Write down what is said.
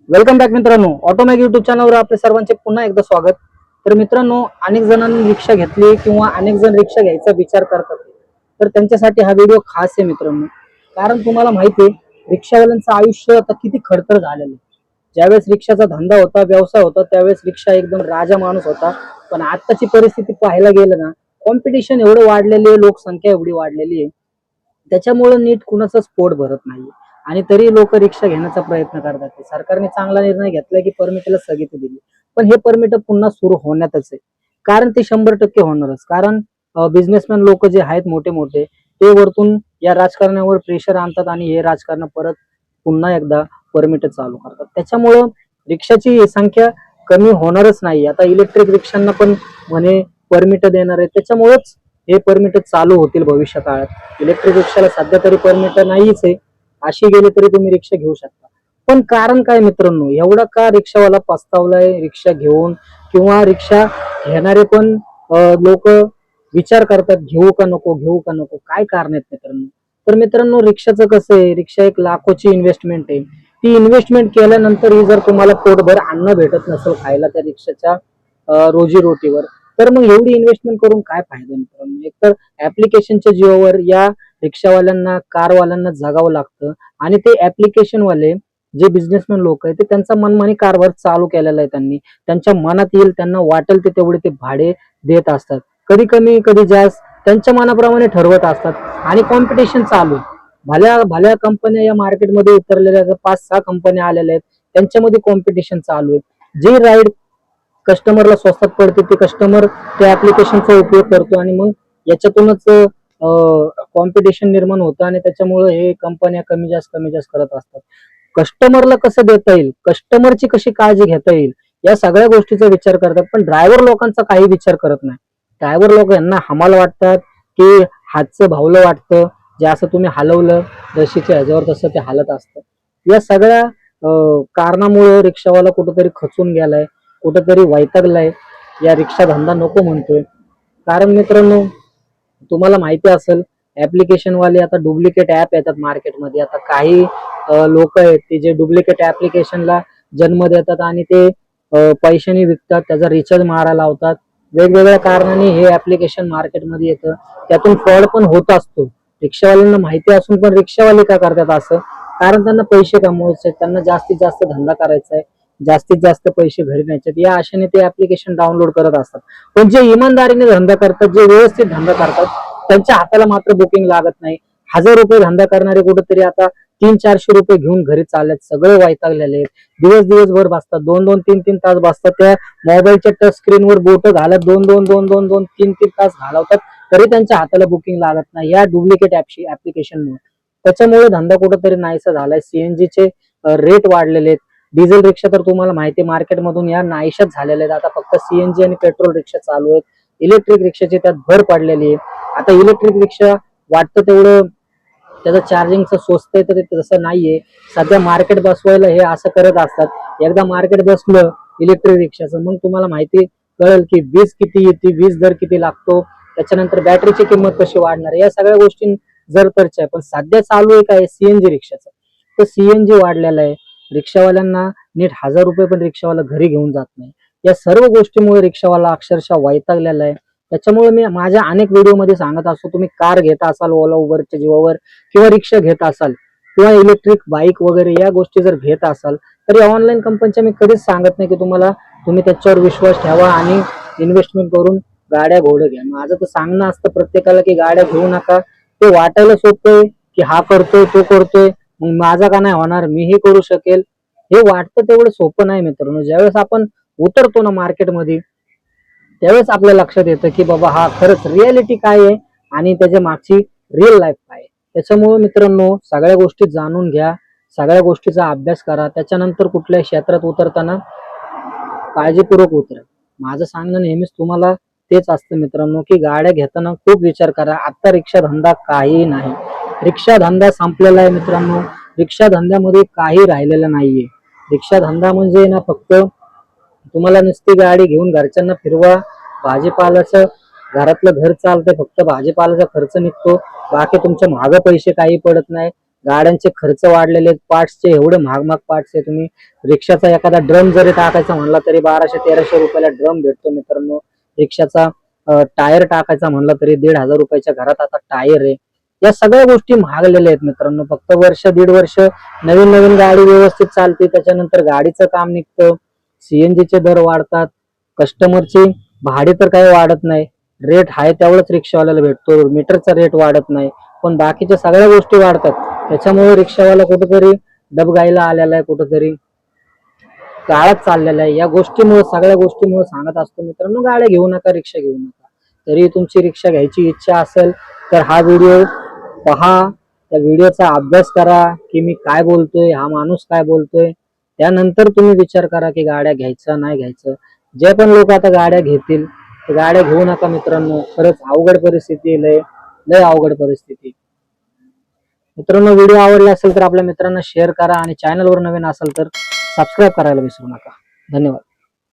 Welcome back मित्रांनो, ऑटोमॅग YouTube चॅनलवर आपले सर्वांचे पुन्हा एकदा स्वागत. तर मित्रांनो, अनेक जणांनी रिक्षा घेतली किंवा अनेक जण रिक्षा घ्यायचा विचार करतात, तर त्यांच्यासाठी हा व्हिडिओ खास आहे मित्रांनो. कारण तुम्हाला माहिती आहे रिक्षावाल्यांचं आयुष्य आता किती खडतर झालेलं आहे. ज्यावेळेस रिक्षाचा धंदा होता, व्यवसाय होता, त्यावेळेस रिक्षा एकदम राजा माणूस होता. पण आताची परिस्थिती पाहायला गेलं ना, कॉम्पिटिशन एवढं वाढलेली आहे, लोकसंख्या एवढी वाढलेली आहे, त्याच्यामुळे नीट कुणाचाच पोट भरत नाहीये. आणि तरी लोक रिक्षा घेण्याचा प्रयत्न करतात. सरकारने चांगला निर्णय घेतलाय की परमिटला स्थगिती दिली, पण हे परमिट पुन्हा सुरू होण्यातच आहे. कारण ते 100% होणारच. कारण बिझनेसमॅन लोक जे आहेत मोठे मोठे, ते वरतून या राजकारणावर प्रेशर आणतात आणि हे राजकारण परत पुन्हा एकदा परमिट चालू करतात. त्याच्यामुळं रिक्षाची संख्या कमी होणारच नाही. आता इलेक्ट्रिक रिक्षांना पण म्हणे परमिट देणार आहे, त्याच्यामुळेच हे परमिट चालू होतील भविष्य काळात. इलेक्ट्रिक रिक्षाला सध्या तरी परमिट नाहीच आहे. अशी गेली तरी तुम्ही रिक्षा घेऊ शकता. पण कारण काय मित्रांनो, एवढा का रिक्षावाला पस्तावलाय रिक्षा घेऊन, किंवा रिक्षा घेणारे पण लोक विचार करतात घेऊ का नको, घेऊ का नको, काय कारण आहेत मित्रांनो? तर मित्रांनो, रिक्षाचं कसं आहे, रिक्षा एक लाखोची इन्व्हेस्टमेंट आहे. ती इन्व्हेस्टमेंट केल्यानंतरही जर तुम्हाला पोटभर अन्न भेटत नसेल खायला त्या रिक्षाच्या रोजीरोटीवर, तर मग एवढी इन्व्हेस्टमेंट करून काय फायदा मित्रांनो? एकतर ऍप्लिकेशनच्या जीवावर या रिक्षावाल्यांना, कारवाल्यांना जगावं लागतं. आणि ते ऍप्लिकेशन वाले जे बिझनेसमॅन लोक आहेत, ते त्यांचा मनमानी कारभार चालू केलेला आहे. त्यांनी त्यांच्या मनात येईल, त्यांना वाटेल ते तेवढे ते भाडे देत असतात. कधी कमी कधी जास्त त्यांच्या मनाप्रमाणे ठरवत असतात. आणि कॉम्पिटिशन चालू आहे. भल्या भल्या कंपन्या या मार्केटमध्ये उतरलेल्या, 5-6 कंपन्या आलेल्या आहेत, त्यांच्यामध्ये कॉम्पिटिशन चालू आहे. जी राईड कस्टमरला स्वस्तात पडते ते कस्टमर त्या ऍप्लिकेशनचा उपयोग करतो, आणि मग याच्यातूनच कॉम्पिटिशन निर्माण होतं. आणि त्याच्यामुळे हे कंपन्या कमी जास्त करत असतात. कस्टमरला कसं देता येईल, कस्टमरची कशी काळजी घेता येईल, या सगळ्या गोष्टीचा विचार करतात. पण ड्रायव्हर लोकांचा काही विचार करत नाही. ड्रायव्हर लोक यांना हमाल वाटतात, की हातचं भावलं वाटतं. जे असं तुम्ही हलवलं रशीच्या ह्याच्यावर, तसं ते हालत असतं. या सगळ्या कारणामुळे रिक्षावाला कुठेतरी खचून गेलाय, कुठेतरी वैतागलाय, या रिक्षा धंदा नको म्हणतोय. कारण मित्रांनो, तुम्हाला माहिती असेल, ऍप्लिकेशन वाले आता डुप्लिकेट ऍप येतात मार्केटमध्ये. आता काही लोक आहेत ते जे डुप्लिकेट ऍप्लिकेशनला जन्म देतात आणि ते पैशाने विकतात, त्याचा रिचार्ज मारायला लावतात. वेगवेगळ्या कारणाने हे ऍप्लिकेशन मार्केटमध्ये येतं. त्यातून फ्रॉड पण होत असतो. रिक्षावाल्यांना माहिती असून पण रिक्षावाले का करतात असं? कारण त्यांना पैसे कमवायचे, त्यांना जास्तीत जास्त धंदा करायचा आहे, जास्तीत जास्त पैसे घरी न्यायचे, या आशेने ते ऍप्लिकेशन डाउनलोड करत असतात. पण जे इमानदारीने धंदा करतात, जे व्यवस्थित धंदा करतात, त्यांच्या हाताला मात्र बुकिंग लागत नाही. 1000 रुपये धंदा करणारे कुठेतरी आता 300-400 रुपये घेऊन घरी चाललेत. सगळे वैतागलेले आहेत. दिवसभर बसतात, 2-2, 3-3 तास बसतात त्या मोबाईलच्या टच स्क्रीनवर बोट घालत, 2-2, 3-3 तास घालवतात, तरी त्यांच्या हाताला बुकिंग लागत नाही या डुप्लिकेट ऍप्लिकेशनमुळे. त्याच्यामुळे धंदा कुठेतरी नाहीसा झालाय. सीएनजीचे रेट वाढलेले आहेत. डिझेल रिक्षा तर तुम्हाला माहिती आहे मार्केटमधून या नाहीशाच झालेल्या आहेत. आता फक्त सीएनजी आणि पेट्रोल रिक्षा चालू आहेत. इलेक्ट्रिक रिक्षाची त्यात भर पडलेली आहे. आता इलेक्ट्रिक रिक्षा वाटतं तेवढं त्याचं चार्जिंगचं स्वस्त आहे, तर ते तसं नाहीये. सध्या मार्केट बसवायला हे असं करत असतात. एकदा मार्केट बसलं इलेक्ट्रिक रिक्षाचं, मग तुम्हाला माहिती कळेल की वीज किती येते, वीज दर किती लागतो, त्याच्यानंतर बॅटरीची किंमत कशी वाढणार, या सगळ्या गोष्टी जर तरच्या आहे. पण सध्या चालू आहे काय, सीएनजी रिक्षाचं. तर सीएनजी वाढलेलं आहे. रिक्षावाल्यांना नीट 1000 रुपये पण रिक्षावाला घरी घेऊन जात नाही. या सर्व गोष्टीमुळे रिक्षावाला अक्षरशः वैतागलेला आहे. त्याच्यामुळे मी माझ्या अनेक व्हिडिओमध्ये सांगत असतो, तुम्ही कार घेत असाल ओला उबरच्या जीवावर, किंवा रिक्षा घेत असाल, किंवा इलेक्ट्रिक बाईक वगैरे या गोष्टी जर घेत असाल, तर या ऑनलाईन कंपनीच्या मी कधीच सांगत नाही की तुम्ही त्याच्यावर विश्वास ठेवा आणि इन्व्हेस्टमेंट करून गाड्या घोडे घ्या. माझं तर सांगणं असतं प्रत्येकाला की गाड्या घेऊ नका. ते वाटायला सोपं आहे की हा करतोय तो करतोय, मग माझा का नाही होणार, मीही करू शकेल. हे वाटतं तेवढं सोपं नाही मित्रांनो. ज्यावेळेस आपण उतरतो ना मार्केटमध्ये, त्यावेळेस आपल्या लक्षात येतं की बाबा हा खरंच रियालिटी काय आहे आणि त्याच्या मागची रिअल लाईफ काय आहे. त्याच्यामुळे मित्रांनो, सगळ्या गोष्टी जाणून घ्या, सगळ्या गोष्टीचा अभ्यास करा, त्याच्यानंतर कुठल्याही क्षेत्रात उतरताना काळजीपूर्वक उतरा. माझं सांगणं नेहमीच तुम्हाला तेच असतं मित्रांनो, की गाड्या घेताना खूप विचार करा. आता रिक्षा धंदा काही नाही, रिक्षा धंदा संपलेला आहे मित्रांनो. रिक्षा धंद्यामध्ये काही राहिलेलं नाहीये. रिक्षा धंदा म्हणजे ना फक्त तुम्हाला नुसती गाडी घेऊन घरच्यांना फिरवा, भाजीपाल्याचं घरातलं घर चालतंय, फक्त भाजीपाल्याचा खर्च निघतो, बाकी तुमच्या मागे पैसे काही पडत नाही. गाड्यांचे खर्च वाढलेले आहेत, पार्ट्सचे एवढे महाग महाग पार्ट्स आहे. तुम्ही रिक्षाचा एखादा ड्रम जरी टाकायचा म्हणला तरी 1200-1300 रुपयाला ड्रम भेटतो मित्रांनो. रिक्षाचा टायर टाकायचा म्हणलं तरी 1,500 रुपयाच्या घरात आता टायर आहे. या सगळ्या गोष्टी महागलेल्या आहेत मित्रांनो. फक्त वर्ष दीड वर्ष नवीन नवीन गाडी व्यवस्थित चालते, त्याच्यानंतर गाडीचं काम निघतं, सीएनजीचे दर वाढतात, कस्टमरची भाडे तर काही वाढत नाही, रेट आहे तेवढंच रिक्षावाल्याला भेटतो, मीटरचा रेट वाढत नाही, पण बाकीच्या सगळ्या गोष्टी वाढतात. त्याच्यामुळे रिक्षावाला कुठेतरी डबगाईला आलेला आहे, कुठेतरी काळात चाललेला आहे. या गोष्टीमुळे सगळ्या गोष्टीमुळे सांगत असतो मित्रांनो, गाड्या घेऊ नका, रिक्षा घेऊ नका. तरी तुमची रिक्षा घ्यायची इच्छा असेल तर हा व्हिडिओ पहा, त्या व्हिडिओचा अभ्यास करा की मी काय बोलतोय, हा माणूस काय बोलतोय. त्यानंतर तुम्ही विचार करा की गाड्या घ्यायचं नाही घ्यायचं. जे पण लोक आता गाड्या घेतील ते गाड्या घेऊ नका मित्रांनो. खरंच अवघड परिस्थिती, लय लय अवघड परिस्थिती. मित्रांनो, व्हिडिओ आवडला असेल तर आपल्या मित्रांना शेअर करा आणि चॅनलवर नवीन असेल तर सबस्क्राईब करायला विसरू नका. धन्यवाद.